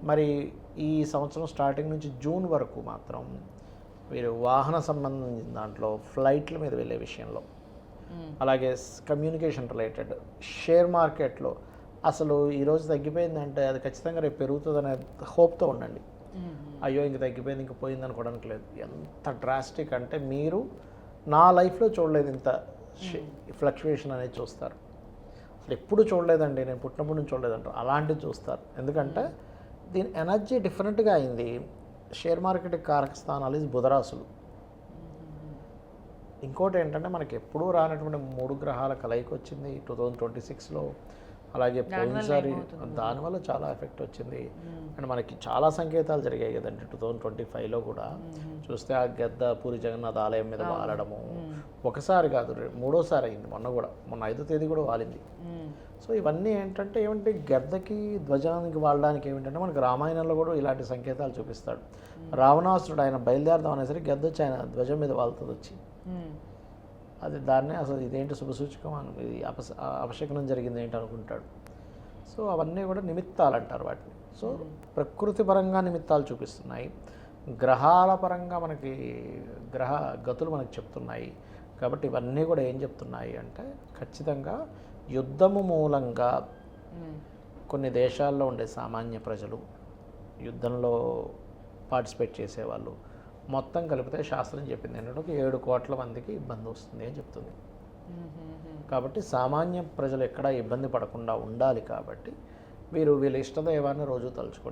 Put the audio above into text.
మరి ఈ సంవత్సరం స్టార్టింగ్ నుంచి జూన్ వరకు మాత్రం మీరు వాహన సంబంధించిన దాంట్లో ఫ్లైట్ల మీద వెళ్ళే విషయంలో, అలాగే కమ్యూనికేషన్ రిలేటెడ్, షేర్ మార్కెట్లో అసలు ఈరోజు తగ్గిపోయిందంటే అది ఖచ్చితంగా రేపు పెరుగుతుంది అనే హోప్తో ఉండండి. అయ్యో ఇంక తగ్గిపోయింది, ఇంక పోయింది అనుకోవడానికి లేదు. ఎంత డ్రాస్టిక్ అంటే మీరు నా లైఫ్లో చూడలేదు ఇంత ఫ్లక్చువేషన్ అనేది చూస్తారు. అసలు ఎప్పుడు చూడలేదండి, నేను పుట్టినప్పుడు నుంచి చూడలేదంటారు, అలాంటివి చూస్తారు. ఎందుకంటే దీని ఎనర్జీ డిఫరెంట్గా అయింది. షేర్ మార్కెట్ కారక స్థానాలు ఇది బుధరాశులు. ఇంకోటి ఏంటంటే మనకి ఎప్పుడూ రానటువంటి 3 గ్రహాల కలయిక వచ్చింది 2026లో. అలాగే పోయినసారి దానివల్ల చాలా ఎఫెక్ట్ వచ్చింది. అండ్ మనకి చాలా సంకేతాలు జరిగాయి కదండి 2025లో కూడా. చూస్తే ఆ గద్ద పూరి జగన్నాథ్ ఆలయం మీద వాలడము ఒకసారి కాదు, మూడోసారి అయింది. మొన్న 5వ తేదీ కూడా వాలింది. సో ఇవన్నీ ఏంటంటే గద్దకి ధ్వజానికి వాడడానికి ఏమిటంటే మనకి రామాయణంలో కూడా ఇలాంటి సంకేతాలు చూపిస్తాడు. రావణాసురుడు ఆయన బయలుదేరదాం అనేసరికి గద్ద వచ్చి ఆయన ధ్వజం మీద వాళ్తుంది వచ్చి. అది దాన్నే అసలు ఇదేంటి శుభసూచకం అని, ఇది అపశకనం జరిగింది ఏంటి అనుకుంటాడు. సో అవన్నీ కూడా నిమిత్తాలు అంటారు వాటిని. సో ప్రకృతి పరంగా నిమిత్తాలు చూపిస్తున్నాయి, గ్రహాల పరంగా మనకి గ్రహ గతులు మనకు చెప్తున్నాయి. కాబట్టి ఇవన్నీ కూడా ఏం చెప్తున్నాయి అంటే ఖచ్చితంగా యుద్ధము మూలంగా కొన్ని దేశాల్లో ఉండే సామాన్య ప్రజలు, యుద్ధంలో పార్టిసిపేట్ చేసేవాళ్ళు మొత్తం కలిపితే శాస్త్రం చెప్పింది ఏంటంటే 7 కోట్ల మందికి ఇబ్బంది వస్తుంది అని చెప్తుంది. కాబట్టి సామాన్య ప్రజలు ఎక్కడా ఇబ్బంది పడకుండా ఉండాలి. కాబట్టి వీళ్ళ ఇష్టదైవాన్ని రోజు తలుచుకోండి.